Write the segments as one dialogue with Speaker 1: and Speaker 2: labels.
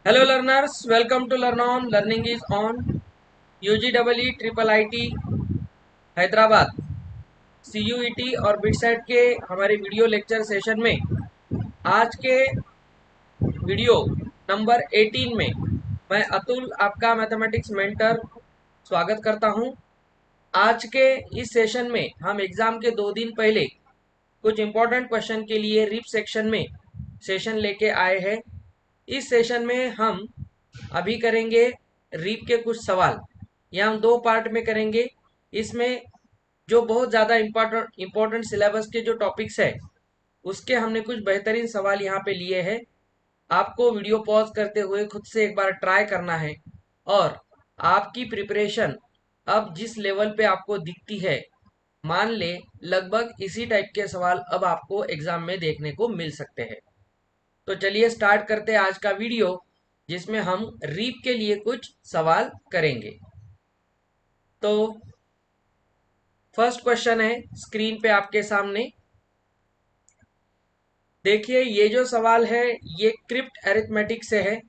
Speaker 1: Hello learners, welcome to Learn On. Learning is on. UGEE triple IT Hyderabad CUET और BITSAT के हमारे video lecture session में आज के वीडियो नंबर 18 में मैं अतुल आपका मैथमेटिक्स मेंटर स्वागत करता हूं। आज के इस सेशन में हम एग्जाम के 2 दिन पहले कुछ इंपॉर्टेंट क्वेश्चन के लिए रिप सेक्शन में सेशन लेके आए हैं। इस सेशन में हम अभी करेंगे रीप के कुछ सवाल। ये हम 2 पार्ट में करेंगे। इसमें जो बहुत ज़्यादा इम्पोर्टेंट सिलेबस के जो टॉपिक्स है उसके हमने कुछ बेहतरीन सवाल यहाँ पे लिए हैं। आपको वीडियो पॉज करते हुए खुद से एक बार ट्राई करना है और आपकी प्रिपरेशन अब जिस लेवल पे आपको दिखती है, मान ले लगभग इसी टाइप के सवाल अब आपको एग्जाम में देखने को मिल सकते हैं। तो चलिए स्टार्ट करते हैं आज का वीडियो, जिसमें हम रीप के लिए कुछ सवाल करेंगे। तो फर्स्ट क्वेश्चन है स्क्रीन पे आपके सामने। देखिए ये जो सवाल है ये क्रिप्ट अरिथमेटिक से है।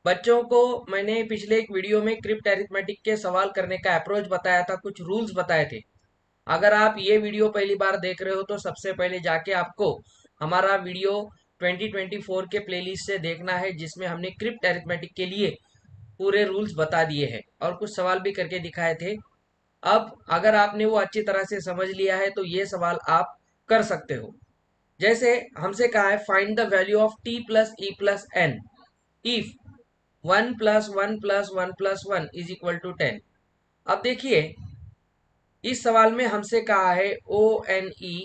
Speaker 1: बच्चों को मैंने पिछले एक वीडियो में क्रिप्ट अरिथमेटिक के सवाल करने का अप्रोच बताया था, कुछ रूल्स बताए थे। अगर आप ये वीडियो पहली बार देख रहे हो तो सबसे पहले जाके आपको हमारा वीडियो 2024 के प्लेलिस्ट से देखना है, जिसमें हमने क्रिप्ट अरिथमेटिक के लिए पूरे रूल्स बता दिए हैं और कुछ सवाल भी करके दिखाए थे। अब अगर आपने वो अच्छी तरह से समझ लिया है तो ये सवाल आप कर सकते हो। जैसे हमसे कहा है find the value of t plus E plus N if 1 + 1 + 1 + 1 is equal to 10। अब देखिए इस सवाल में हमसे कहा है ओ एन ई।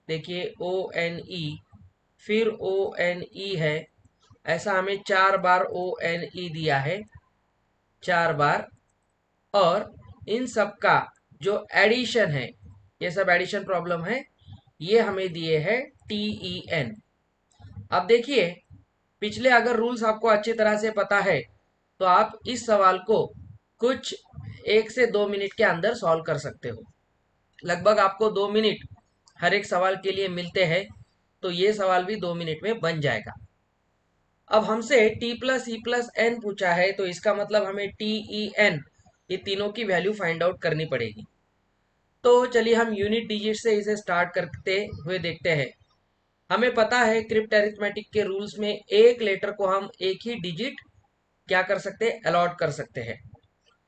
Speaker 1: देखिए ओ एन ई, फिर ओ एन ई है, ऐसा हमें 4 बार ओ एन ई दिया है, 4 बार। और इन सब का जो एडिशन है, ये सब एडिशन प्रॉब्लम है, ये हमें दिए हैं टी ई एन। अब देखिए पिछले अगर रूल्स आपको अच्छी तरह से पता है तो आप इस सवाल को कुछ 1 से 2 मिनट के अंदर सॉल्व कर सकते हो। लगभग आपको 2 मिनट हर एक सवाल के लिए मिलते हैं, तो ये सवाल भी 2 मिनट में बन जाएगा। अब हमसे t plus E plus N पूछा है, तो इसका मतलब हमें टी ई एन ये तीनों की वैल्यू फाइंड आउट करनी पड़ेगी। तो चलिए हम यूनिट डिजिट से इसे स्टार्ट करते हुए देखते हैं। हमें पता है क्रिप्ट अरिथमेटिक के रूल्स में एक लेटर को हम एक ही डिजिट क्या कर सकते हैं, अलॉट कर सकते हैं।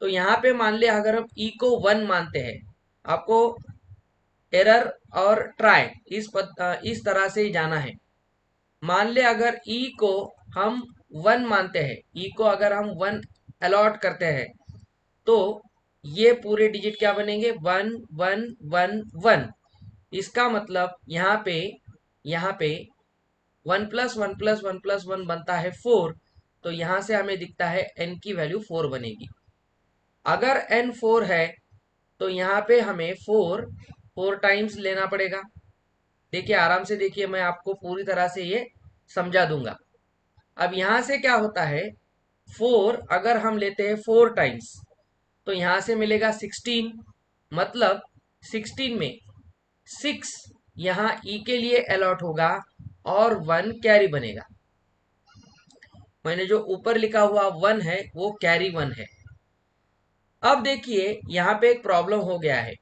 Speaker 1: तो यहाँ पे मान लिया अगर हम ई को 1 मानते हैं, आपको एरर और ट्राई इस तरह से ही जाना है। मान ले अगर ई को हम 1 मानते हैं, ई को अगर हम 1 अलॉट करते हैं, तो ये पूरे डिजिट क्या बनेंगे, 1 1 1 1। इसका मतलब यहाँ पे 1 + 1 + 1 + 1 बनता है 4। तो यहाँ से हमें दिखता है n की वैल्यू 4 बनेगी। अगर n 4 है तो यहाँ पे हमें 4 टाइम्स लेना पड़ेगा। देखिए आराम से देखिए, मैं आपको पूरी तरह से ये समझा दूंगा। अब यहाँ से क्या होता है, 4 अगर हम लेते हैं 4 टाइम्स तो यहाँ से मिलेगा 16। मतलब 16 में 6 यहाँ ई के लिए अलॉट होगा और 1 कैरी बनेगा। मैंने जो ऊपर लिखा हुआ 1 है वो कैरी 1 है। अब देखिए यहाँ पे एक प्रॉब्लम हो गया है।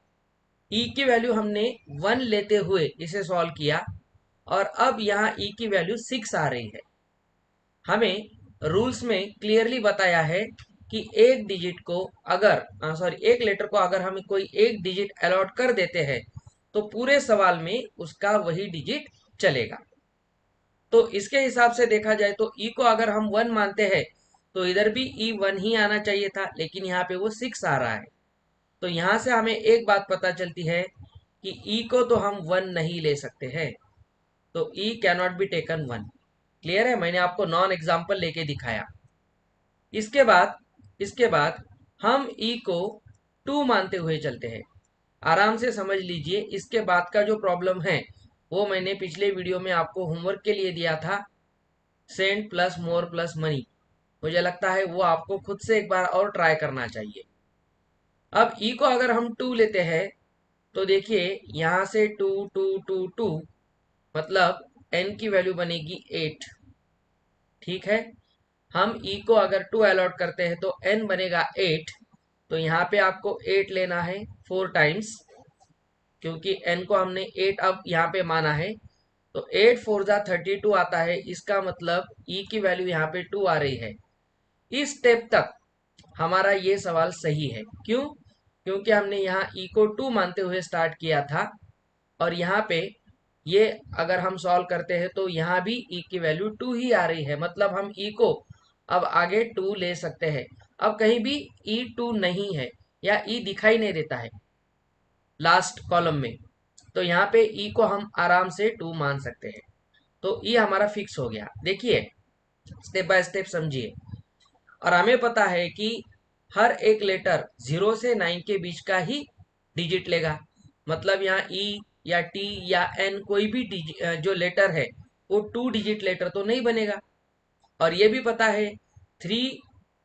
Speaker 1: ई की वैल्यू हमने 1 लेते हुए इसे सॉल्व किया और अब यहाँ ई की वैल्यू 6 आ रही है। हमें रूल्स में क्लियरली बताया है कि एक डिजिट को अगर एक लेटर को अगर हम कोई एक डिजिट अलॉट कर देते हैं तो पूरे सवाल में उसका वही डिजिट चलेगा। तो इसके हिसाब से देखा जाए तो ई को अगर हम 1 मानते हैं तो इधर भी ई 1 ही आना चाहिए था, लेकिन यहाँ पे वो 6 आ रहा है। तो यहाँ से हमें एक बात पता चलती है कि ई को तो हम 1 नहीं ले सकते हैं, तो ई कैनॉट बी टेकन 1। क्लियर है, मैंने आपको नॉन एग्जाम्पल लेके दिखाया। इसके बाद हम ई को 2 मानते हुए चलते हैं। आराम से समझ लीजिए, इसके बाद का जो प्रॉब्लम है वो मैंने पिछले वीडियो में आपको होमवर्क के लिए दिया था, सेंड प्लस मोर प्लस मनी। मुझे लगता है वो आपको खुद से एक बार और ट्राई करना चाहिए। अब ई को अगर हम 2 लेते हैं तो देखिए यहाँ से 2 2 2 2, मतलब n की वैल्यू बनेगी 8। ठीक है, हम ई को अगर 2 अलॉट करते हैं तो n बनेगा 8। तो यहाँ पे आपको 8 लेना है 4 टाइम्स, क्योंकि n को हमने 8 अब यहाँ पे माना है। तो 8 4 जा 32 आता है, इसका मतलब e की वैल्यू यहाँ पे 2 आ रही है। इस स्टेप तक हमारा ये सवाल सही है। क्यों? क्योंकि हमने यहाँ e को 2 मानते हुए स्टार्ट किया था, और यहाँ पे ये अगर हम सॉल्व करते हैं तो यहाँ भी e की वैल्यू 2 ही आ रही है, मतलब हम e को अब आगे 2 ले सकते हैं। अब कहीं भी e 2 नहीं है या e दिखाई नहीं देता है लास्ट कॉलम में, तो यहाँ पे e को हम आराम से 2 मान सकते हैं। तो e हमारा फिक्स हो गया। देखिए स्टेप बाय स्टेप समझिए। और हमें पता है कि हर एक लेटर 0 से 9 के बीच का ही डिजिट लेगा, मतलब यहाँ ई या टी या एन कोई भी जो लेटर है वो 2 डिजिट लेटर तो नहीं बनेगा। और ये भी पता है 3,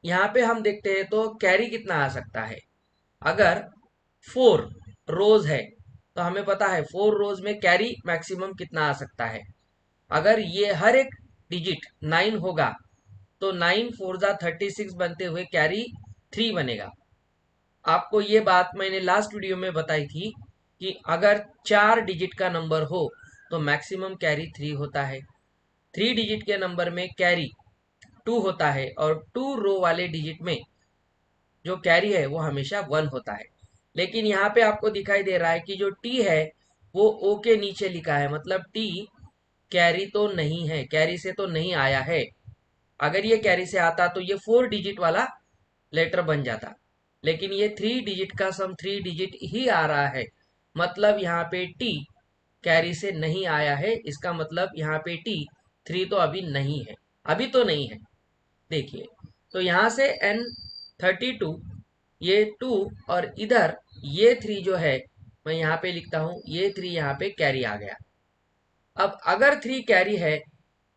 Speaker 1: यहाँ पे हम देखते हैं तो कैरी कितना आ सकता है। अगर 4 रोज है तो हमें पता है 4 रोज में कैरी मैक्सिमम कितना आ सकता है। अगर ये हर एक डिजिट 9 होगा तो 9 4 जा 36 बनते हुए कैरी 3 बनेगा। आपको ये बात मैंने लास्ट वीडियो में बताई थी कि अगर 4 डिजिट का नंबर हो तो मैक्सिमम कैरी 3 होता है। 3 डिजिट के नंबर में कैरी 2 होता है, और 2 रो वाले डिजिट में जो कैरी है वो हमेशा 1 होता है। लेकिन यहाँ पे आपको दिखाई दे रहा है कि जो टी है वो ओ के नीचे लिखा है, मतलब टी कैरी तो नहीं है, कैरी से तो नहीं आया है। अगर ये कैरी से आता तो ये 4 डिजिट वाला लेटर बन जाता, लेकिन ये 3 डिजिट का सम 3 डिजिट ही आ रहा है, मतलब यहाँ पे टी कैरी से नहीं आया है। इसका मतलब यहाँ पे टी 3 तो अभी नहीं है, अभी तो नहीं है। देखिए तो यहाँ से n 32, ये 2, और इधर ये 3 जो है मैं यहाँ पे लिखता हूँ, ये 3 यहाँ पे कैरी आ गया। अब अगर 3 कैरी है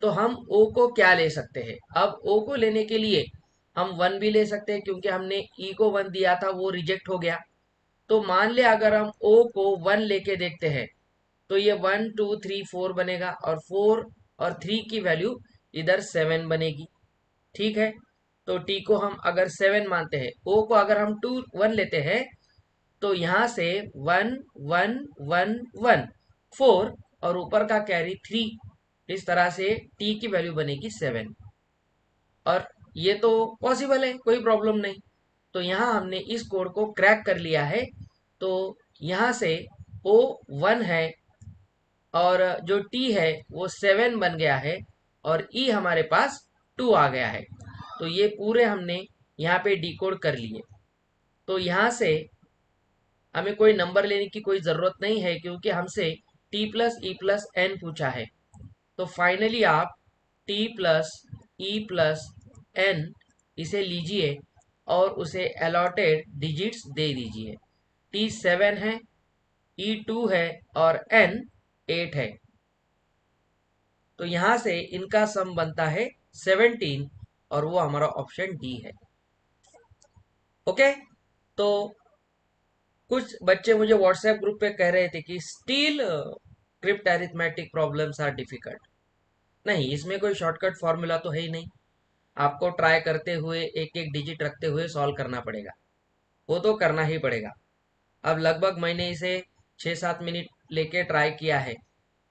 Speaker 1: तो हम ओ को क्या ले सकते हैं? अब ओ को लेने के लिए हम 1 भी ले सकते हैं, क्योंकि हमने ई को 1 दिया था वो रिजेक्ट हो गया। तो मान ले अगर हम ओ को 1 लेके देखते हैं तो ये 1 2 3 4 बनेगा, और 4 और 3 की वैल्यू इधर 7 बनेगी। ठीक है, तो टी को हम अगर 7 मानते हैं, ओ को अगर हम 2 1 लेते हैं तो यहाँ से 1 1 1 1 4 और ऊपर का कैरी 3, इस तरह से टी की वैल्यू बनेगी 7। और ये तो पॉसिबल है, कोई प्रॉब्लम नहीं। तो यहाँ हमने इस कोड को क्रैक कर लिया है। तो यहाँ से ओ 1 है और जो टी है वो 7 बन गया है, और ई हमारे पास 2 आ गया है। तो ये पूरे हमने यहाँ पे डिकोड कर लिए। तो यहाँ से हमें कोई नंबर लेने की कोई ज़रूरत नहीं है, क्योंकि हमसे T plus E plus N पूछा है। तो फाइनली आप T plus E plus N इसे लीजिए और उसे अलॉटेड डिजिट्स दे दीजिए। टी 7 है, ई 2 है, और एन 8 है। तो यहाँ से इनका सम बनता है 17, और वो हमारा ऑप्शन डी है। ओके, तो कुछ बच्चे मुझे व्हाट्सएप ग्रुप पे कह रहे थे कि still crypt arithmetic problems are difficult. नहीं, इसमें कोई शॉर्टकट फॉर्मूला तो है ही नहीं। आपको ट्राई करते हुए एक एक डिजिट रखते हुए सॉल्व करना पड़ेगा, वो तो करना ही पड़ेगा। अब लगभग मैंने इसे 6-7 मिनट लेके ट्राई किया है,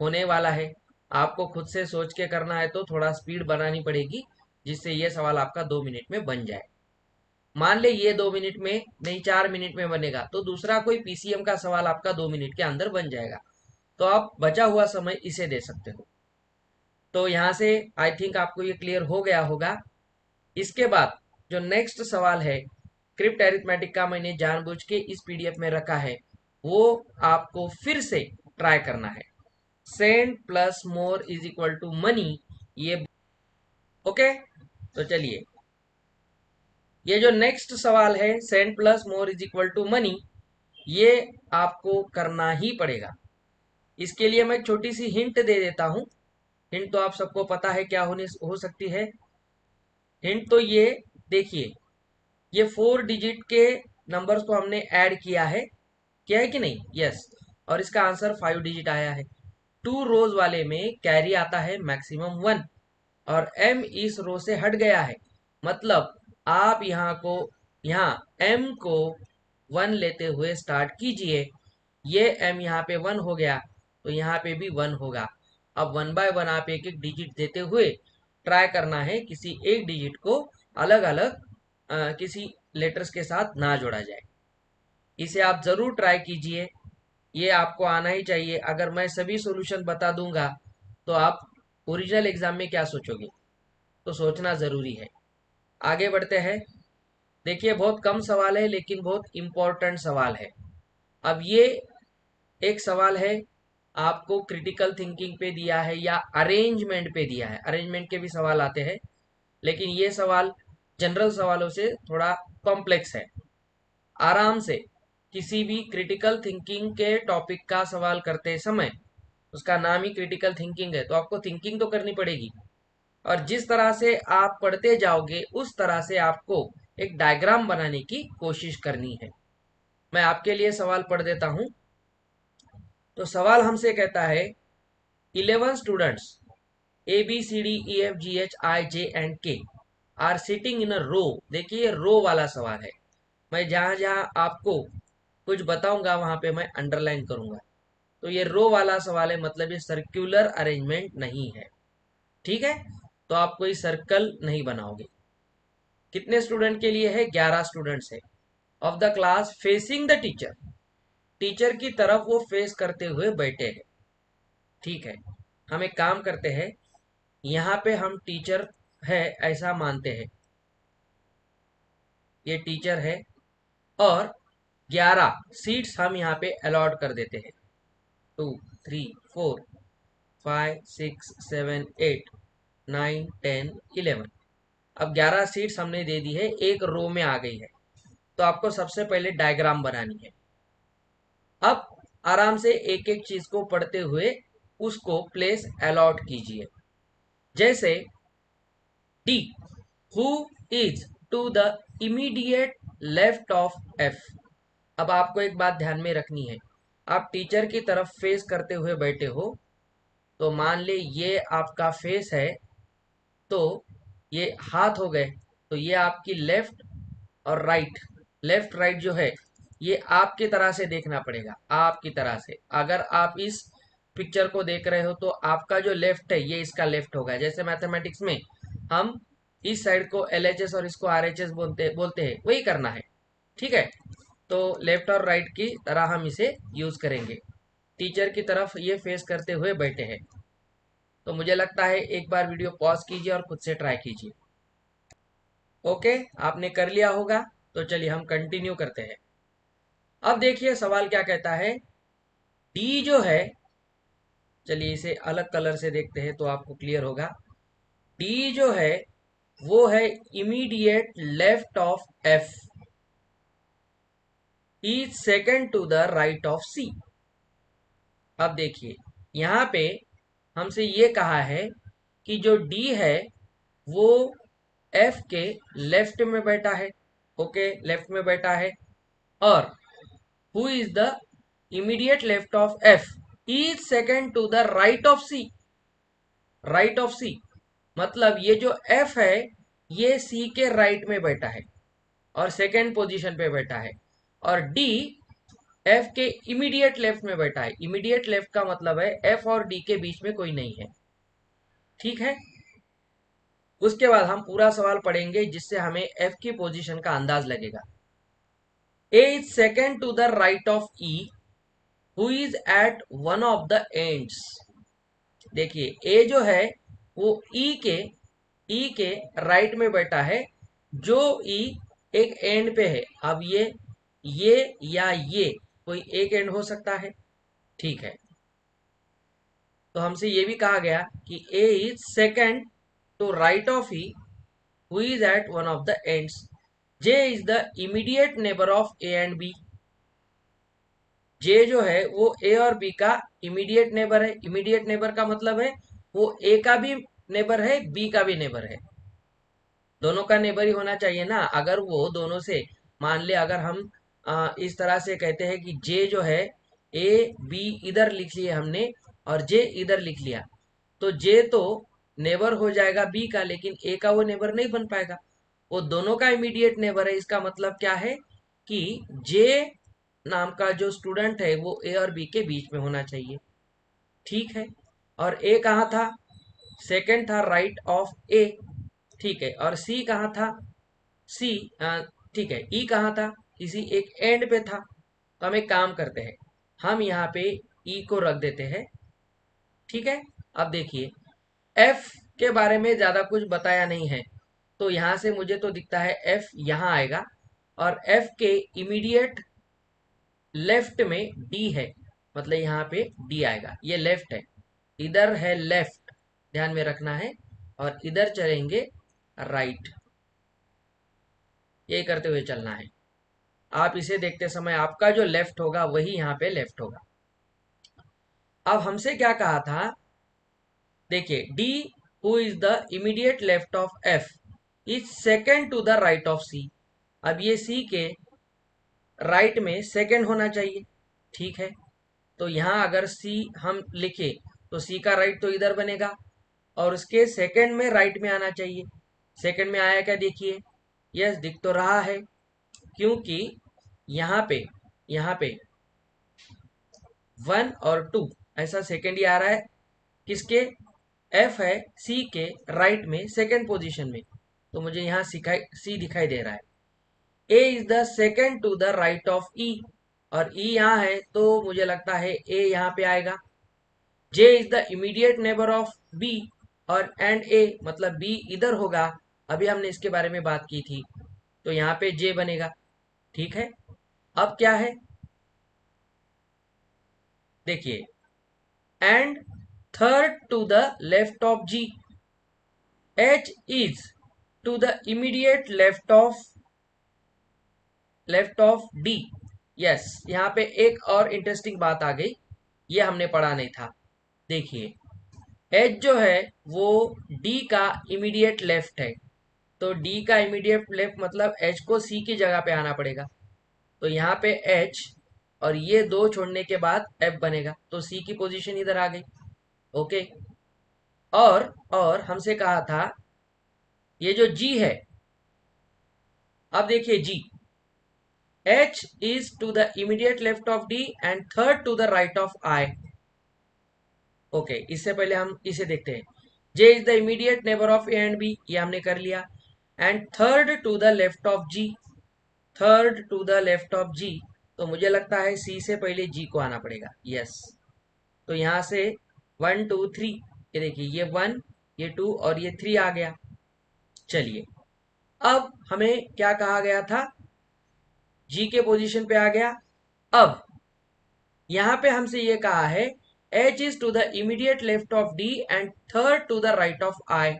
Speaker 1: होने वाला है। आपको खुद से सोच के करना है तो थोड़ा स्पीड बनानी पड़ेगी, जिससे ये सवाल आपका 2 मिनट में बन जाए। मान ले ये 2 मिनट में नहीं 4 मिनट में बनेगा, तो दूसरा कोई पीसीएम का सवाल आपका 2 मिनट के अंदर बन जाएगा। तो आप बचा हुआ समय इसे दे सकते हो। तो यहाँ से आई थिंक आपको ये क्लियर हो गया होगा। इसके बाद जो नेक्स्ट सवाल है क्रिप्ट अरिथमेटिक का, मैंने जानबूझ के इस पीडीएफ में रखा है, वो आपको फिर से ट्राई करना है। Send plus more is equal to money, ये ओके। तो चलिए, ये जो नेक्स्ट सवाल है send plus more is equal to money, ये आपको करना ही पड़ेगा। इसके लिए मैं एक छोटी सी हिंट दे देता हूं। हिंट तो आप सबको पता है क्या होने हो सकती है। हिंट तो ये देखिए, ये 4 डिजिट के नंबर्स को हमने ऐड किया है कि नहीं? यस। और इसका आंसर 5 डिजिट आया है। 2 रोज वाले में कैरी आता है मैक्सिमम 1, और एम इस रो से हट गया है, मतलब आप यहाँ m को 1 लेते हुए स्टार्ट कीजिए। ये m यहाँ पे 1 हो गया, तो यहाँ पे भी 1 होगा। अब 1 बाय 1 आप एक एक डिजिट देते हुए ट्राई करना है किसी एक डिजिट को अलग अलग किसी लेटर्स के साथ ना जोड़ा जाए। इसे आप जरूर ट्राई कीजिए, ये आपको आना ही चाहिए। अगर मैं सभी सॉल्यूशन बता दूंगा तो आप ओरिजिनल एग्जाम में क्या सोचोगे, तो सोचना जरूरी है। आगे बढ़ते हैं। देखिए, बहुत कम सवाल है लेकिन बहुत इंपॉर्टेंट सवाल है। अब ये एक सवाल है, आपको क्रिटिकल थिंकिंग पे दिया है या अरेंजमेंट पे दिया है। अरेंजमेंट के भी सवाल आते हैं, लेकिन ये सवाल जनरल सवालों से थोड़ा कॉम्प्लेक्स है। आराम से किसी भी क्रिटिकल थिंकिंग के टॉपिक का सवाल करते समय, उसका नाम ही क्रिटिकल थिंकिंग है, तो आपको थिंकिंग तो करनी पड़ेगी। और जिस तरह से आप पढ़ते जाओगे उस तरह से आपको एक डायग्राम बनाने की कोशिश करनी है। मैं आपके लिए सवाल पढ़ देता हूं। तो सवाल हमसे कहता है 11 students A B C D E F G H I J and K are sitting in a row. देखिए, ये रो वाला सवाल है। मैं जहां जहां आपको कुछ बताऊंगा वहां पे मैं अंडरलाइन करूंगा। तो ये रो वाला सवाल है, मतलब ये सर्कुलर अरेंजमेंट नहीं है। ठीक है, तो आप कोई सर्कल नहीं बनाओगे। कितने स्टूडेंट के लिए है? 11 स्टूडेंट्स है। Of the class facing the teacher, teacher की तरफ वो फेस करते हुए बैठे हैं। ठीक है, हम एक काम करते हैं, यहाँ पे हम टीचर है ऐसा मानते हैं, ये टीचर है, और 11 सीट्स हम यहाँ पे अलॉट कर देते हैं। 2 3 4 5 6 7 8 9 10 11। अब 11 सीट्स हमने दे दी है, एक रो में आ गई है। तो आपको सबसे पहले डायग्राम बनानी है। अब आराम से एक एक चीज को पढ़ते हुए उसको प्लेस अलॉट कीजिए। जैसे D, who is to the immediate left of F. अब आपको एक बात ध्यान में रखनी है, आप टीचर की तरफ फेस करते हुए बैठे हो, तो मान ले ये आपका फेस है, तो ये हाथ हो गए, तो ये आपकी लेफ्ट और राइट, लेफ्ट राइट जो है ये आपकी तरह से देखना पड़ेगा, आपकी तरह से। अगर आप इस पिक्चर को देख रहे हो तो आपका जो लेफ्ट है ये इसका लेफ्ट होगा। जैसे मैथमेटिक्स में हम इस साइड को LHS और इसको RHS बोलते बोलते हैं, वही करना है। ठीक है, तो लेफ्ट और राइट की तरह हम इसे यूज करेंगे। टीचर की तरफ ये फेस करते हुए बैठे हैं। तो मुझे लगता है एक बार वीडियो पॉज कीजिए और खुद से ट्राई कीजिए। ओके, आपने कर लिया होगा, तो चलिए हम कंटिन्यू करते हैं। अब देखिए सवाल क्या कहता है। डी जो है, चलिए इसे अलग कलर से देखते हैं तो आपको क्लियर होगा। डी जो है वो है immediate left of F, is second to the right of C. अब देखिए, यहाँ पे हमसे ये कहा है कि जो डी है वो एफ के लेफ्ट में बैठा है। ओके, लेफ्ट में बैठा है। और who is the immediate left of F is second to the right of C. Right of C मतलब ये जो एफ है ये सी के राइट में बैठा है और सेकंड पोजीशन पे बैठा है। और डी एफ के इमीडिएट लेफ्ट में बैठा है। इमीडिएट लेफ्ट का मतलब है एफ और डी के बीच में कोई नहीं है। ठीक है, उसके बाद हम पूरा सवाल पढ़ेंगे जिससे हमें एफ की पोजीशन का अंदाज लगेगा। A is second to the right of E, who is at one of the ends. देखिए, ए जो है वो ई के राइट में बैठा है, जो ई एक एंड पे है। अब ये या ये कोई एक एंड हो सकता है। ठीक है, तो हमसे ये भी कहा गया कि A is second to right of E, who is at one of the ends. J is the immediate neighbour of A and B. J जो है वो ए और बी का इमीडिएट नेबर है। इमीडिएट नेबर का मतलब है वो ए का भी नेबर है, बी का भी नेबर है। दोनों का नेबर ही होना चाहिए ना। अगर वो दोनों से, मान ले अगर हम इस तरह से कहते हैं कि जे जो है, ए बी इधर लिख लिए हमने और जे इधर लिख लिया, तो जे तो नेबर हो जाएगा बी का, लेकिन ए का वो नेबर नहीं बन पाएगा। वो दोनों का इमीडिएट नेबर है। इसका मतलब क्या है कि जे नाम का जो स्टूडेंट है वो ए और बी के बीच में होना चाहिए। ठीक है। और ए कहाँ था? सेकंड था राइट ऑफ ए। ठीक है। और सी कहाँ था? सी, ठीक है। ई कहाँ था? किसी एक एंड पे था। तो हम एक काम करते हैं, हम यहाँ पे ई को रख देते हैं। ठीक है। अब देखिए, एफ के बारे में ज्यादा कुछ बताया नहीं है, तो यहां से मुझे तो दिखता है एफ यहां आएगा, और एफ के इमीडिएट लेफ्ट में डी है, मतलब यहाँ पे डी आएगा। ये लेफ्ट है, इधर है लेफ्ट, ध्यान में रखना है। और इधर चलेंगे राइट, ये करते हुए चलना है। आप इसे देखते समय आपका जो लेफ्ट होगा वही यहाँ पे लेफ्ट होगा। अब हमसे क्या कहा था? देखिए, D who is the immediate left of F is second to the right of C. अब ये सी के राइट में सेकेंड होना चाहिए। ठीक है। तो यहाँ अगर सी हम लिखे तो सी का राइट तो इधर बनेगा, और उसके सेकेंड में राइट में आना चाहिए। सेकेंड में आया क्या? देखिए, यस, दिख तो रहा है, क्योंकि यहाँ पे 1 और 2 ऐसा सेकेंड ही आ रहा है। किसके? एफ है सी के राइट में सेकेंड पोजीशन में, तो मुझे यहाँ सी दिखाई दे रहा है। A is the second to the right of E, और ई यहाँ है तो मुझे लगता है ए यहाँ पे आएगा। J is the immediate neighbour of B, और एंड ए मतलब बी इधर होगा। अभी हमने इसके बारे में बात की थी, तो यहाँ पे जे बनेगा। ठीक है। अब क्या है? देखिए, and third to the left of G, H is to the immediate left of D. Yes, यहाँ पे एक और इंटरेस्टिंग बात आ गई, ये हमने पढ़ा नहीं था। देखिए, एच जो है वो डी का इमीडिएट लेफ्ट है, तो डी का इमीडिएट लेफ्ट मतलब एच को सी की जगह पे आना पड़ेगा। तो यहाँ पे एच और ये दो छोड़ने के बाद एफ बनेगा, तो सी की पोजीशन इधर आ गई। ओके। और हमसे कहा था ये जो जी है, अब देखिए जी, H is to the immediate left of D and third to the right of I. Okay, इससे पहले हम इसे देखते हैं। J is the immediate neighbour of A and B, ये हमने कर लिया। And third to the left of G, third to the left of G, तो मुझे लगता है सी से पहले जी को आना पड़ेगा। यस, तो यहाँ से 1 2 3, ये देखिए, ये 1, ये 2 और ये 3 आ गया। चलिए, अब हमें क्या कहा गया था? जी के पोजीशन पे आ गया। अब यहाँ पे हमसे ये कहा है H is to the immediate left of D and third to the right of I.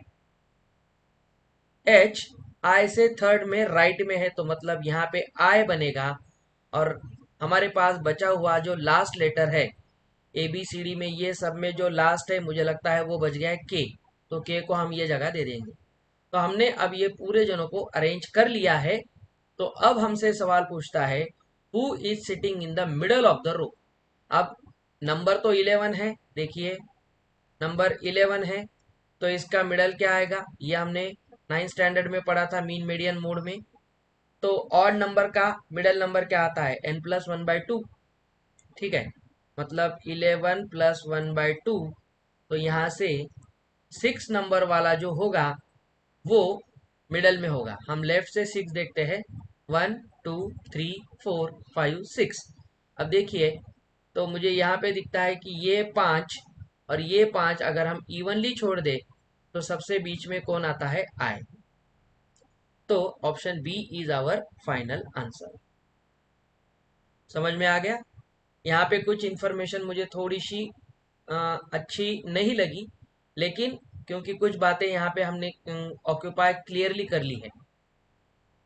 Speaker 1: H I से थर्ड में राइट में है, तो मतलब यहाँ पे आई बनेगा। और हमारे पास बचा हुआ जो लास्ट लेटर है ए बी सी डी में, ये सब में जो लास्ट है मुझे लगता है वो बच गया है के, तो के को हम ये जगह दे देंगे। तो हमने अब ये पूरे जनों को अरेंज कर लिया है। तो अब हमसे सवाल पूछता है, who is sitting in the middle of the row. अब नंबर तो 11 है, देखिए नंबर 11 है, तो इसका मिडल क्या आएगा? ये हमने 9th स्टैंडर्ड में पढ़ा था मीन मीडियन मोड में। तो ऑड नंबर का मिडल नंबर क्या आता है? n+1/2। ठीक है, मतलब 11+1/2। तो यहाँ से 6 नंबर वाला जो होगा वो मिडल में होगा। हम लेफ्ट से 6 देखते हैं, 1 2 3 4 5 6। अब देखिए, तो मुझे यहाँ पे दिखता है कि ये 5 और ये 5 अगर हम इवनली छोड़ दे तो सबसे बीच में कौन आता है? आई। तो option B is our final answer. समझ में आ गया? यहाँ पे कुछ इंफॉर्मेशन मुझे थोड़ी सी अच्छी नहीं लगी, लेकिन क्योंकि कुछ बातें यहाँ पे हमने ऑक्यूपाई क्लियरली कर ली है।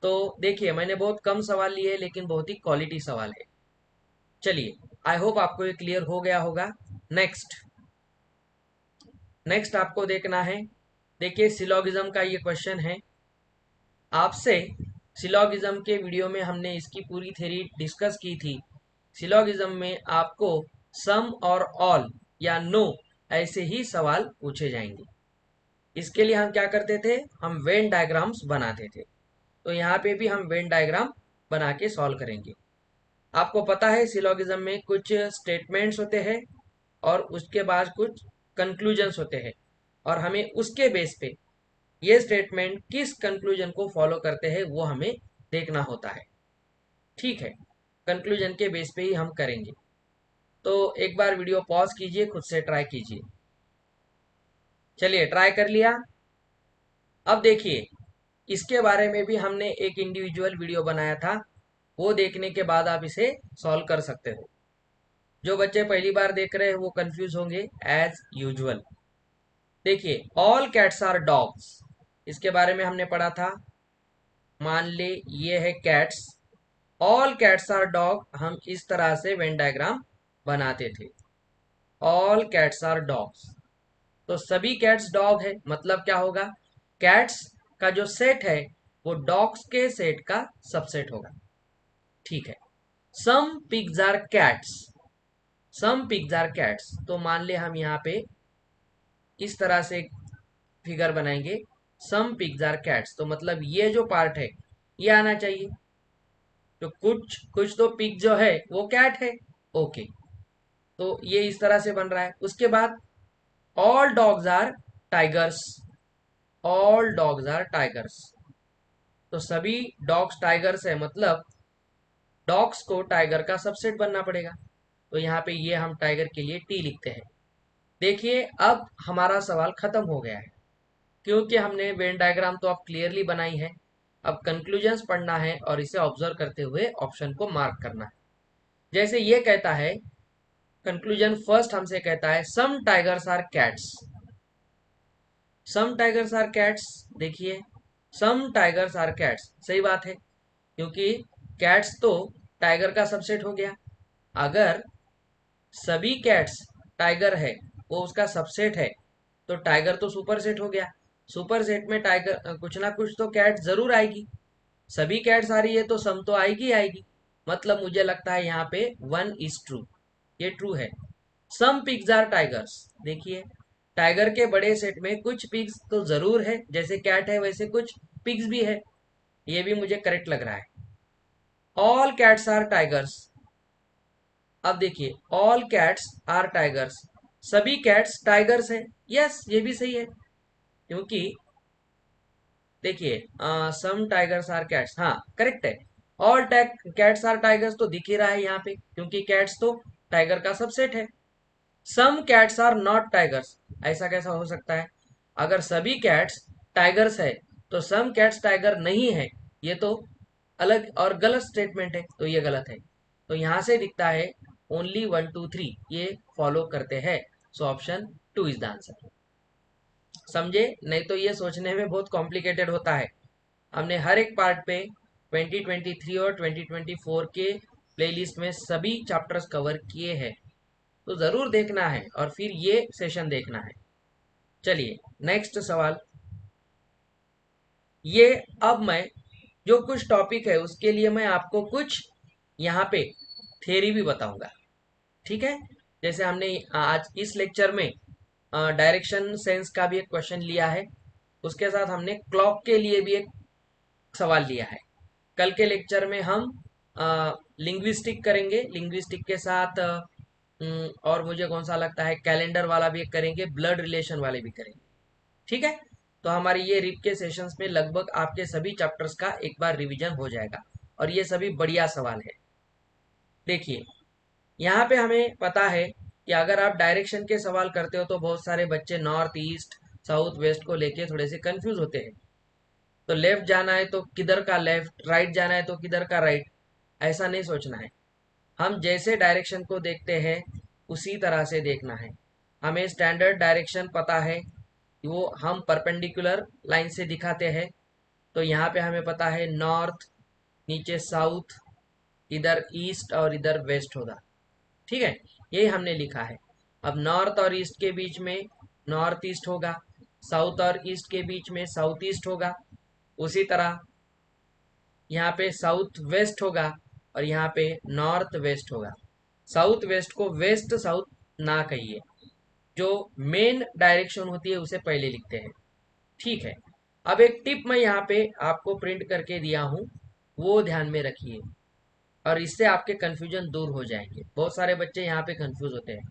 Speaker 1: तो देखिए, मैंने बहुत कम सवाल लिए लेकिन बहुत ही क्वालिटी सवाल है। चलिए, आई होप आपको ये क्लियर हो गया होगा। नेक्स्ट नेक्स्ट आपको देखना है, देखिए सिलोगिज्म का ये क्वेश्चन है आपसे। सिलोगिज्म के वीडियो में हमने इसकी पूरी थ्योरी डिस्कस की थी। सिलोगिज्म में आपको सम और ऑल या नो ऐसे ही सवाल पूछे जाएंगे। इसके लिए हम क्या करते थे? हम वेन डायग्राम्स बनाते थे। तो यहाँ पे भी हम वेन डायग्राम बना के सॉल्व करेंगे। आपको पता है सिलोगिज्म में कुछ स्टेटमेंट्स होते हैं और उसके बाद कुछ कंक्लूजन्स होते हैं, और हमें उसके बेस पे ये स्टेटमेंट किस कंक्लूजन को फॉलो करते हैं वो हमें देखना होता है। ठीक है, कंक्लूजन के बेस पे ही हम करेंगे। तो एक बार वीडियो पॉज कीजिए, खुद से ट्राई कीजिए। चलिए, ट्राई कर लिया। अब देखिए, इसके बारे में भी हमने एक इंडिविजुअल वीडियो बनाया था, वो देखने के बाद आप इसे सॉल्व कर सकते हो। जो बच्चे पहली बार देख रहे हैं वो कंफ्यूज होंगे एज यूजुअल। देखिए, ऑल कैट्स आर डॉग्स, इसके बारे में हमने पढ़ा था। मान ले ये है cats, all cats are dog, हम इस तरह से वेन डायग्राम बनाते थे। ऑल कैट्स आर डॉग्स, तो सभी कैट्स डॉग है, मतलब क्या होगा, कैट्स का जो सेट है वो डॉग्स के सेट का सबसेट होगा। ठीक है। Some pigs are cats, some pigs are cats, तो मान ले हम यहाँ पे इस तरह से फिगर बनाएंगे, सम पिग्स आर कैट्स, तो मतलब ये जो पार्ट है ये आना चाहिए, तो कुछ कुछ तो पिग जो है वो कैट है। ओके, तो ये इस तरह से बन रहा है। उसके बाद all dogs are tigers, all dogs are tigers, तो सभी डॉग्स टाइगर्स है, मतलब डॉग्स को टाइगर का सबसेट बनना पड़ेगा। तो यहाँ पे ये हम टाइगर के लिए टी लिखते हैं। देखिए, अब हमारा सवाल खत्म हो गया है, क्योंकि हमने वेन डायग्राम तो अब क्लियरली बनाई है। अब कंक्लूजन्स पढ़ना है और इसे ऑब्जर्व करते हुए ऑप्शन को मार्क करना है। जैसे ये कहता है, कंक्लूजन फर्स्ट हमसे कहता है some tigers are cats, some tigers are cats. देखिए, सम टाइगर्स आर कैट्स, सही बात है, क्योंकि कैट्स तो टाइगर का सबसेट हो गया। अगर सभी कैट्स टाइगर है, वो उसका सबसेट है, तो टाइगर तो सुपर सेट हो गया। सुपर सेट में टाइगर कुछ ना कुछ तो कैट जरूर आएगी। सभी कैट्स आ रही है तो सम तो आएगी आएगी, मतलब मुझे लगता है यहाँ पे 1 is ट्रू, ये ट्रू है। सम पिग्स आर टाइगर्स, देखिए टाइगर के बड़े सेट में कुछ पिग्स तो जरूर है, जैसे कैट है वैसे कुछ पिग्स भी है, ये भी मुझे करेक्ट लग रहा है। ऑल कैट्स आर टाइगर्स, अब देखिए ऑल कैट्स आर टाइगर्स, सभी कैट्स टाइगर्स है। यस, ये भी सही है, क्योंकि देखिए सम टाइगर्स आर कैट्स, हाँ करेक्ट है। ऑल कैट्स आर टाइगर्स तो दिख ही रहा है यहाँ पे, क्योंकि कैट्स तो टाइगर का सबसेट है। Some cats are not tigers, ऐसा कैसा हो सकता है, अगर सभी कैट्स टाइगर्स है तो सम कैट्स टाइगर नहीं है, ये तो अलग और गलत स्टेटमेंट है, तो ये गलत है। तो यहाँ से दिखता है ओनली 1 2 3 ये फॉलो करते हैं, so option 2 is the answer. समझे? नहीं तो ये सोचने में बहुत कॉम्प्लिकेटेड होता है। हमने हर एक पार्ट पे 2023 और 2024 के प्लेलिस्ट में सभी चैप्टर्स कवर किए हैं, तो ज़रूर देखना है और फिर ये सेशन देखना है। चलिए, नेक्स्ट सवाल। ये अब मैं जो कुछ टॉपिक है उसके लिए मैं आपको कुछ यहाँ पे थ्योरी भी बताऊंगा। ठीक है, जैसे हमने आज इस लेक्चर में डायरेक्शन सेंस का भी एक क्वेश्चन लिया है, उसके साथ हमने क्लॉक के लिए भी एक सवाल लिया है। कल के लेक्चर में हम लिंग्विस्टिक करेंगे, लिंग्विस्टिक के साथ और मुझे कौन सा लगता है कैलेंडर वाला भी एक करेंगे, ब्लड रिलेशन वाले भी करेंगे। ठीक है, तो हमारी ये रिप के सेशंस में लगभग आपके सभी चैप्टर्स का एक बार रिवीजन हो जाएगा, और ये सभी बढ़िया सवाल है। देखिए, यहाँ पे हमें पता है कि अगर आप डायरेक्शन के सवाल करते हो तो बहुत सारे बच्चे नॉर्थ ईस्ट साउथ वेस्ट को लेके थोड़े से कंफ्यूज होते हैं। तो लेफ्ट जाना है तो किधर का लेफ्ट, राइट जाना है तो किधर का राइट, ऐसा नहीं सोचना है। हम जैसे डायरेक्शन को देखते हैं उसी तरह से देखना है। हमें स्टैंडर्ड डायरेक्शन पता है, वो हम परपेंडिकुलर लाइन से दिखाते हैं। तो यहाँ पे हमें पता है नॉर्थ, नीचे साउथ, इधर ईस्ट और इधर वेस्ट होगा। ठीक है, यही हमने लिखा है। अब नॉर्थ और ईस्ट के बीच में नॉर्थ ईस्ट होगा, साउथ और ईस्ट के बीच में साउथ ईस्ट होगा। उसी तरह यहाँ पे साउथ वेस्ट होगा और यहाँ पे नॉर्थ वेस्ट होगा। साउथ वेस्ट को वेस्ट साउथ ना कहिए, जो मेन डायरेक्शन होती है उसे पहले लिखते हैं। ठीक है, अब एक टिप मैं यहाँ पे आपको प्रिंट करके दिया हूँ, वो ध्यान में रखिए और इससे आपके कंफ्यूजन दूर हो जाएंगे। बहुत सारे बच्चे यहाँ पे कंफ्यूज होते हैं।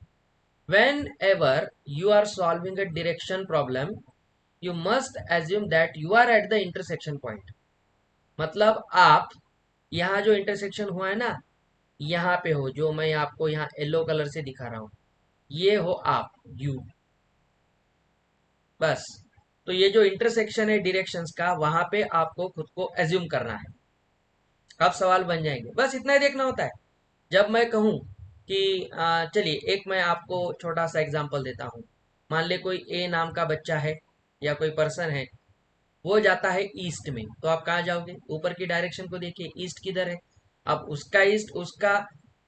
Speaker 1: Whenever you are solving a direction problem, you must assume that you are at the intersection point. मतलब आप यहाँ जो इंटरसेक्शन हुआ है ना, यहाँ पे हो, जो मैं आपको यहाँ येलो कलर से दिखा रहा हूँ, ये हो आप, यू, बस। तो ये जो इंटरसेक्शन है डायरेक्शंस का, वहां पे आपको खुद को एज्यूम करना है। अब सवाल बन जाएंगे, बस इतना ही देखना होता है। जब मैं कहूँ कि चलिए एक मैं आपको छोटा सा एग्जांपल देता हूँ। मान ले कोई ए नाम का बच्चा है या कोई पर्सन है, वो जाता है ईस्ट में, तो आप कहाँ जाओगे? ऊपर की डायरेक्शन को देखिए, ईस्ट किधर है? अब उसका ईस्ट उसका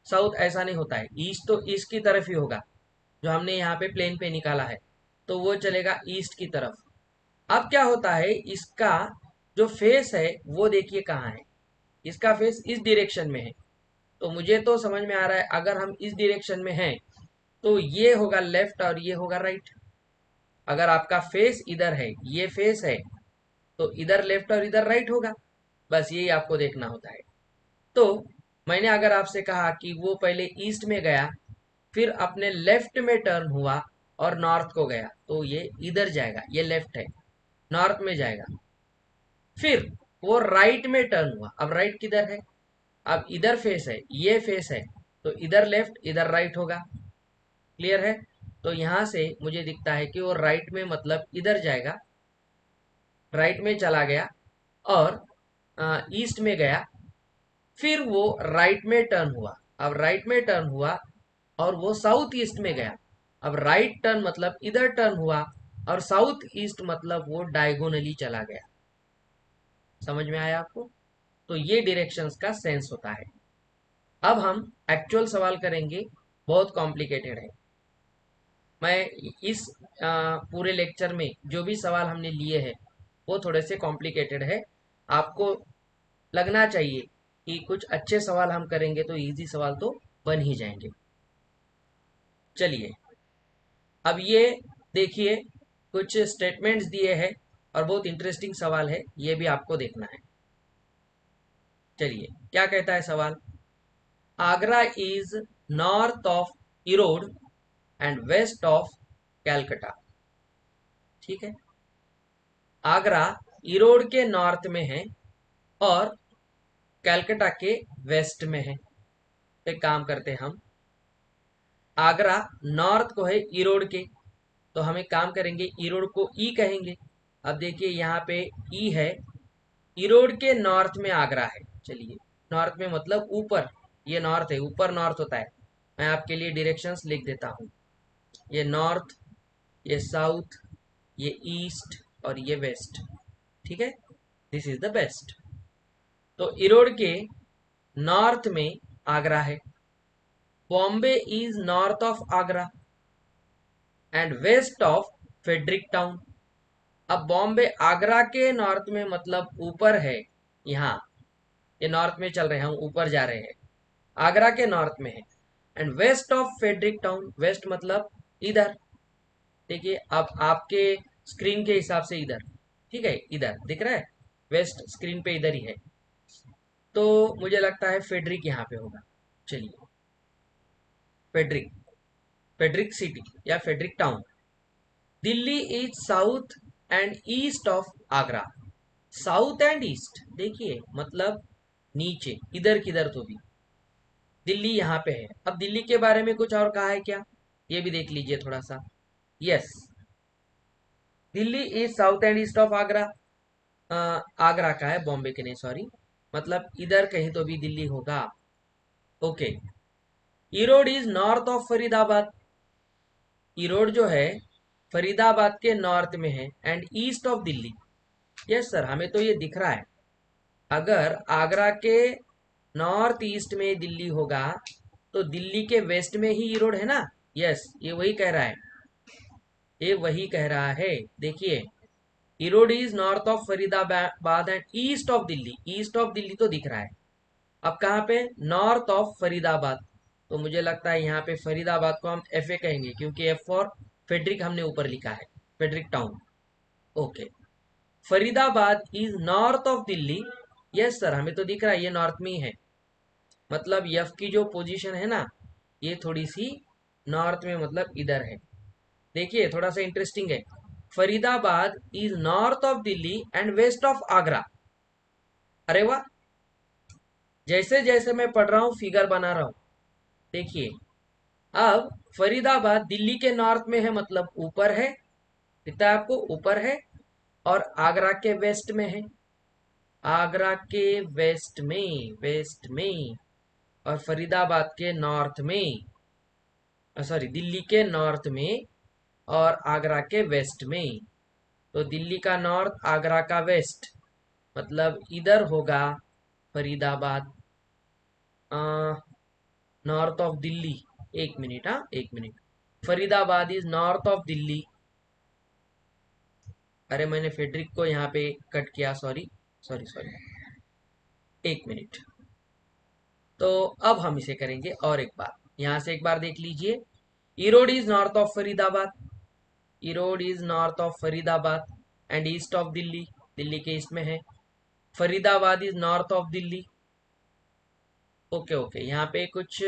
Speaker 1: साउथ ऐसा नहीं होता है, ईस्ट तो ईस्ट की तरफ ही होगा। जो हमने यहाँ पे प्लेन पे निकाला है, तो वो चलेगा ईस्ट की तरफ। अब क्या होता है, इसका जो फेस है वो देखिए कहाँ है। इसका फेस इस डायरेक्शन में है। तो मुझे तो समझ में आ रहा है, अगर हम इस डायरेक्शन में हैं तो ये होगा लेफ्ट और ये होगा राइट। अगर आपका फेस इधर है, ये फेस है, तो इधर लेफ्ट और इधर राइट होगा। बस यही आपको देखना होता है। तो मैंने अगर आपसे कहा कि वो पहले ईस्ट में गया, फिर अपने लेफ्ट में टर्न हुआ और नॉर्थ को गया, तो ये इधर जाएगा, ये लेफ्ट है, नॉर्थ में जाएगा। फिर वो राइट में टर्न हुआ, अब राइट किधर है? अब इधर फेस है, ये फेस है, तो इधर लेफ्ट इधर राइट होगा। क्लियर है? तो यहां से मुझे दिखता है कि वो राइट में मतलब इधर जाएगा, राइट में चला गया और ईस्ट में गया। फिर वो राइट में टर्न हुआ, अब राइट में टर्न हुआ और वो साउथ ईस्ट में गया। अब राइट टर्न मतलब इधर टर्न हुआ और साउथ ईस्ट मतलब वो डायगोनली चला गया। समझ में आया आपको? तो ये डायरेक्शंस का सेंस होता है। अब हम एक्चुअल सवाल करेंगे, बहुत कॉम्प्लिकेटेड है। मैं इस पूरे लेक्चर में जो भी सवाल हमने लिए हैं वो थोड़े से कॉम्प्लिकेटेड है। आपको लगना चाहिए कि कुछ अच्छे सवाल हम करेंगे तो इजी सवाल तो बन ही जाएंगे। चलिए अब ये देखिए, कुछ स्टेटमेंट्स दिए हैं और बहुत इंटरेस्टिंग सवाल है, ये भी आपको देखना है। चलिए क्या कहता है सवाल? Agra is north of Erode and west of Calcutta. ठीक है, आगरा इरोड के नॉर्थ में है और कैलकटा के वेस्ट में है। तो एक काम करते हैं हम, आगरा नॉर्थ को है इरोड के, तो हम एक काम करेंगे, इरोड को ई कहेंगे। अब देखिए यहाँ पे ई है, इरोड के नॉर्थ में आगरा है। चलिए, नॉर्थ में मतलब ऊपर, ये नॉर्थ है, ऊपर नॉर्थ होता है। मैं आपके लिए डायरेक्शंस लिख देता हूँ, ये नॉर्थ, ये साउथ, ये ईस्ट और ये वेस्ट। ठीक है, दिस इज द बेस्ट। तो इरोड के नॉर्थ में आगरा है। Bombay is north of Agra and west of Frederick Town. अब बॉम्बे आगरा के नॉर्थ में मतलब ऊपर है, यहाँ ये नॉर्थ में चल रहे हैं, हम ऊपर जा रहे हैं, आगरा के नॉर्थ में है। And west of Frederick Town, west मतलब इधर। देखिए अब आपके स्क्रीन के हिसाब से इधर, ठीक है, इधर दिख रहा है, वेस्ट स्क्रीन पे इधर ही है। तो मुझे लगता है फेड्रिक यहाँ पे होगा। चलिए, फेड्रिक, फेड्रिक सिटी या Friedrich town. Delhi is south and east of Agra. South and east देखिए मतलब नीचे, इधर किधर तो भी दिल्ली यहाँ पे है। अब दिल्ली के बारे में कुछ और कहा है क्या, ये भी देख लीजिए थोड़ा सा। Yes, Delhi is south and east of Agra. Agra का है, बॉम्बे के नहीं, सॉरी, मतलब इधर कहीं तो भी दिल्ली होगा। Okay, Erode is north of Faridabad. Erode जो है फरीदाबाद के नॉर्थ में है and east of Delhi. Yes sir, हमें तो ये दिख रहा है। अगर आगरा के नॉर्थ ईस्ट में दिल्ली होगा तो दिल्ली के वेस्ट में ही इरोड है ना। यस, ये वही कह रहा है, ये वही कह रहा है। देखिए, Erode is north of Faridabad and east of Delhi. East of Delhi तो दिख रहा है। अब कहाँ पे? North of Faridabad. तो मुझे लगता है यहाँ पे फरीदाबाद को हम एफ ए कहेंगे, क्योंकि एफ फॉर फेड्रिक हमने ऊपर लिखा है, Friedrich town. Okay, Faridabad is north of Delhi. Yes sir, हमें तो दिख रहा है ये नॉर्थ में ही है, मतलब यफ की जो पोजीशन है ना, ये थोड़ी सी नॉर्थ में, मतलब इधर है। देखिए थोड़ा सा इंटरेस्टिंग है। Faridabad is north of Delhi and west of Agra. अरे वाह, जैसे जैसे मैं पढ़ रहा हूँ फिगर बना रहा हूँ। देखिए, अब फरीदाबाद दिल्ली के नॉर्थ में है, मतलब ऊपर है, दिखता है आपको, ऊपर है। और आगरा के वेस्ट में है, आगरा के वेस्ट में और फरीदाबाद के नॉर्थ में, सॉरी दिल्ली के नॉर्थ में और आगरा के वेस्ट में। तो दिल्ली का नॉर्थ, आगरा का वेस्ट, मतलब इधर होगा फरीदाबाद, नॉर्थ ऑफ दिल्ली। एक मिनट, हाँ एक minute. Faridabad is north of Delhi. अरे मैंने फेड्रिक को यहाँ पे कट किया, सॉरी सॉरी सॉरी, एक मिनट। तो अब हम इसे करेंगे और एक बार, यहाँ से एक बार देख लीजिए। Erode is north of Faridabad, Erode is north of Faridabad and east of Delhi, Delhi के ईस्ट में है। Faridabad is north of Delhi. Okay okay, यहाँ पे कुछ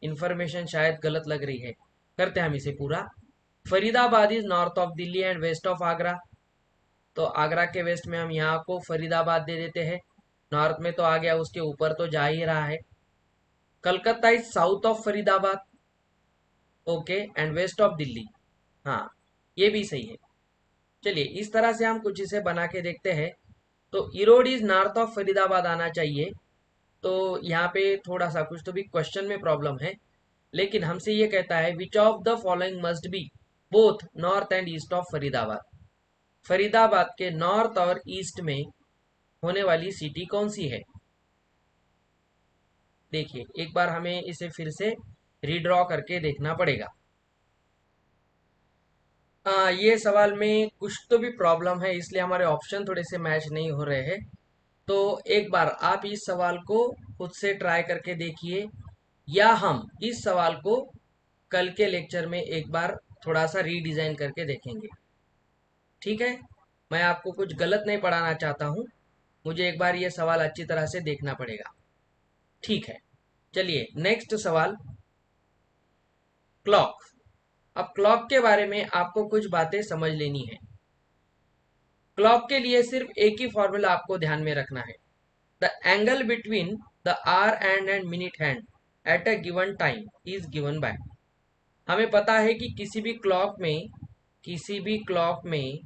Speaker 1: इंफॉर्मेशन शायद गलत लग रही है, करते हैं हम इसे पूरा। Faridabad is north of Delhi and west of Agra. तो आगरा के वेस्ट में हम यहाँ को फरीदाबाद दे देते हैं, नॉर्थ में तो आ गया, उसके ऊपर तो जा ही रहा है। Calcutta is south of Faridabad, okay, and west of Delhi. हाँ, ये भी सही है। चलिए इस तरह से हम कुछ इसे बना के देखते हैं। तो Erode is north of Faridabad आना चाहिए। तो यहाँ पे थोड़ा सा कुछ तो भी क्वेश्चन में प्रॉब्लम है, लेकिन हमसे ये कहता है which of the following must be both north and east of Faridabad. Faridabad के नॉर्थ और ईस्ट में होने वाली सिटी कौन सी है। देखिए एक बार हमें इसे फिर से रीड्रॉ करके देखना पड़ेगा। ये सवाल में कुछ तो भी प्रॉब्लम है, इसलिए हमारे ऑप्शन थोड़े से मैच नहीं हो रहे हैं। तो एक बार आप इस सवाल को खुद से ट्राई करके देखिए, या हम इस सवाल को कल के लेक्चर में एक बार थोड़ा सा रीडिजाइन करके देखेंगे। ठीक है, मैं आपको कुछ गलत नहीं पढ़ाना चाहता हूँ, मुझे एक बार ये सवाल अच्छी तरह से देखना पड़ेगा। ठीक है, चलिए नेक्स्ट सवाल, क्लॉक। अब क्लॉक के बारे में आपको कुछ बातें समझ लेनी है। क्लॉक के लिए सिर्फ एक ही फॉर्मूला आपको ध्यान में रखना है। The angle between the hour and minute hand at a given time is given by. हमें पता है कि किसी भी क्लॉक में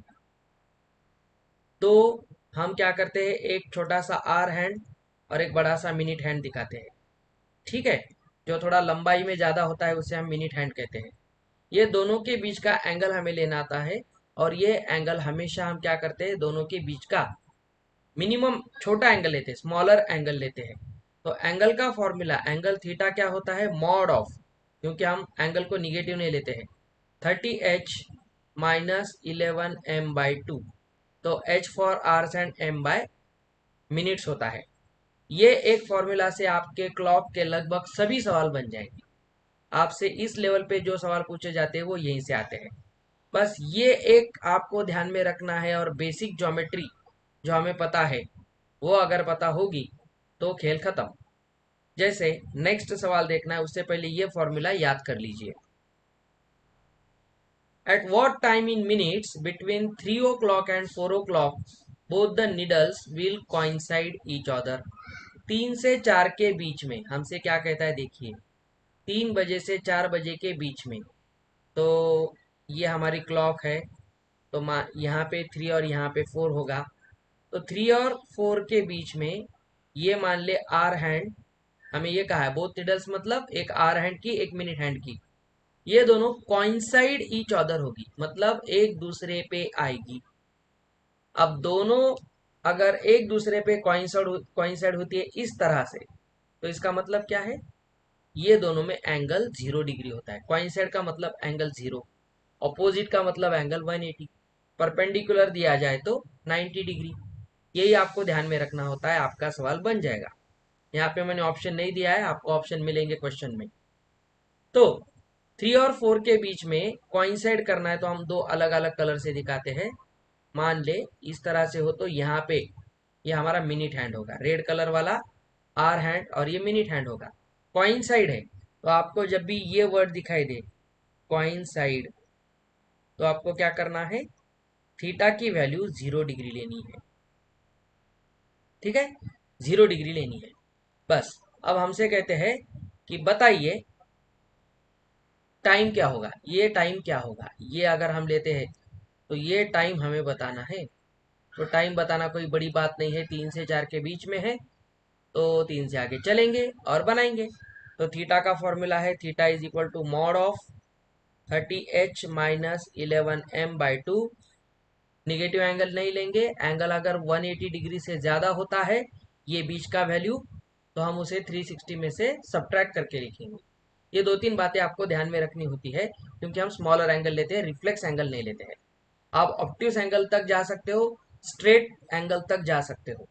Speaker 1: तो हम क्या करते हैं, एक छोटा सा आर हैंड और एक बड़ा सा मिनट हैंड दिखाते हैं। ठीक है, जो थोड़ा लंबाई में ज़्यादा होता है उसे हम मिनट हैंड कहते हैं। ये दोनों के बीच का एंगल हमें लेना आता है, और ये एंगल हमेशा हम क्या करते हैं, दोनों के बीच का मिनिमम छोटा एंगल लेते हैं, स्मॉलर एंगल लेते हैं। तो एंगल का फॉर्मूला, एंगल थीटा क्या होता है, मॉड ऑफ, क्योंकि हम एंगल को निगेटिव नहीं लेते हैं, 30h माइनस 11m/2। तो h for hours and m bye minutes होता है। ये एक फॉर्मूला से आपके क्लॉक के लगभग सभी सवाल बन जाएंगे। आपसे इस लेवल पे जो सवाल पूछे जाते हैं वो यहीं से आते हैं। बस ये एक आपको ध्यान में रखना है, और बेसिक ज्योमेट्री जो हमें पता है वो अगर पता होगी तो खेल खत्म। जैसे नेक्स्ट सवाल देखना है, उससे पहले ये फॉर्मूला याद कर लीजिए। At what time in minutes between 3 o'clock and 4 o'clock both the needles will coincide each other। 3 से 4 के बीच में हमसे क्या कहता है, देखिए 3 बजे से 4 बजे के बीच में। तो ये हमारी क्लॉक है, तो यहाँ पे 3 और यहाँ पे 4 होगा। तो 3 और 4 के बीच में ये मान ले आर हैंड, हमें ये कहा है बोथ निडल्स, मतलब एक आर हैंड की एक मिनट हैंड की, ये दोनों कॉइंसाइड ईच अदर होगी, मतलब एक दूसरे पे आएगी। अब दोनों अगर एक दूसरे पे कॉइंसाइड होती है इस तरह से, तो इसका मतलब क्या है, ये दोनों में एंगल 0 डिग्री होता है। कॉइंसाइड का मतलब एंगल 0, ऑपोजिट का मतलब एंगल 180, परपेंडिकुलर दिया जाए तो 90 डिग्री। यही आपको ध्यान में रखना होता है, आपका सवाल बन जाएगा। यहाँ पे मैंने ऑप्शन नहीं दिया है, आपको ऑप्शन मिलेंगे क्वेश्चन में। तो 3 और 4 के बीच में कोइंसाइड करना है तो हम दो अलग अलग कलर से दिखाते हैं। मान ले इस तरह से हो तो यहाँ पे ये हमारा मिनिट हैंड होगा, रेड कलर वाला आर हैंड, और ये मिनिट हैंड होगा। कॉइंसाइड है तो आपको जब भी ये वर्ड दिखाई दे कॉइंसाइड, तो आपको क्या करना है, थीटा की वैल्यू 0 डिग्री लेनी है। ठीक है, 0 डिग्री लेनी है बस। अब हमसे कहते हैं कि बताइए टाइम क्या होगा, ये टाइम क्या होगा, ये अगर हम लेते हैं तो ये टाइम हमें बताना है। तो टाइम बताना कोई बड़ी बात नहीं है, 3 से 4 के बीच में है, तो 3 से आगे चलेंगे और बनाएंगे। तो थीटा का फॉर्मूला है theta is equal to mod of 30h minus 11m/2। Negative angle नहीं लेंगे, एंगल अगर 180 डिग्री से ज़्यादा होता है ये बीच का वैल्यू, तो हम उसे 360 में से सब्ट्रैक्ट करके लिखेंगे। ये 2-3 बातें आपको ध्यान में रखनी होती है, क्योंकि हम स्मॉलर एंगल लेते हैं, रिफ्लेक्स एंगल नहीं लेते हैं। आप ऑब्ट्यूस एंगल तक जा सकते हो, स्ट्रेट एंगल तक जा सकते हो।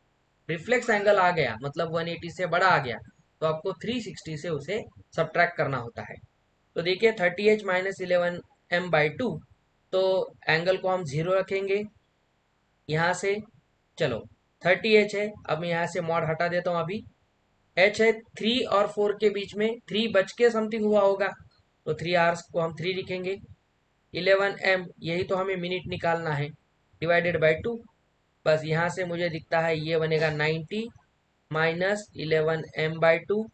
Speaker 1: रिफ्लेक्स एंगल आ गया मतलब 180 से बड़ा आ गया, तो आपको 360 से उसे सब्ट्रैक्ट करना होता है। तो देखिए 30h माइनस 11m/2, तो एंगल को हम 0 रखेंगे यहाँ से। चलो 30h है, अब मैं यहाँ से मॉड हटा देता हूँ अभी। h है 3 और 4 के बीच में, 3 बज के समथिंग हुआ होगा, तो 3 आवर्स को हम 3 लिखेंगे। 11m यही तो हमें मिनट निकालना है, डिवाइडेड बाई 2। बस यहाँ से मुझे दिखता है ये बनेगा 90 माइनस 11m/2।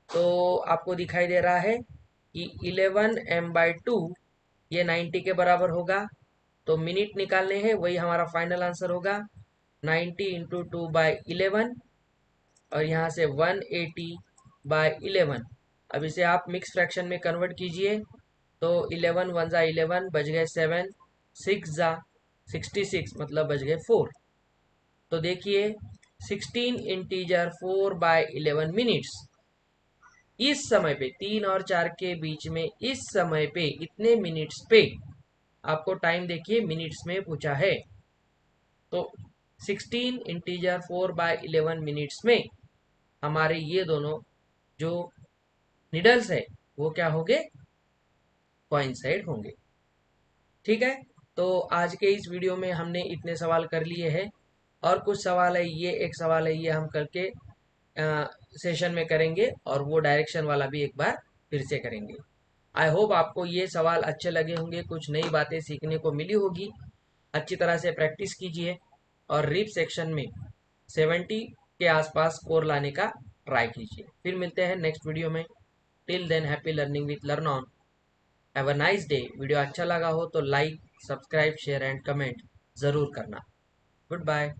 Speaker 1: तो आपको दिखाई दे रहा है कि 11m/2 ये 90 के बराबर होगा। तो मिनट निकालने हैं, वही हमारा फाइनल आंसर होगा 90 इंटू 2/11, और यहाँ से 180/11। अब इसे आप मिक्स फ्रैक्शन में कन्वर्ट कीजिए, तो 11 1 ज़ा 11, बच गए 7, 6 ज़ा 66, मतलब बच गए 4। तो देखिए 16 इंटीजर 4/11 मिनट्स। इस समय पे 3 और 4 के बीच में, इस समय पे इतने मिनट्स पे, आपको टाइम देखिए मिनट्स में पूछा है, तो 16 इंटीजर 4/11 मिनट्स में हमारे ये दोनों जो निडल्स है वो क्या होंगे, कोइंसाइड होंगे। ठीक है, तो आज के इस वीडियो में हमने इतने सवाल कर लिए हैं, और कुछ सवाल है, ये एक सवाल है, ये हम करके सेशन में करेंगे, और वो डायरेक्शन वाला भी एक बार फिर से करेंगे। आई होप आपको ये सवाल अच्छे लगे होंगे, कुछ नई बातें सीखने को मिली होगी। अच्छी तरह से प्रैक्टिस कीजिए, और रिप सेक्शन में 70 के आसपास स्कोर लाने का ट्राई कीजिए। फिर मिलते हैं नेक्स्ट वीडियो में। Till then happy learning with learn on. Have a nice day. Video अच्छा लगा हो तो like, subscribe, share and comment ज़रूर करना। Good bye.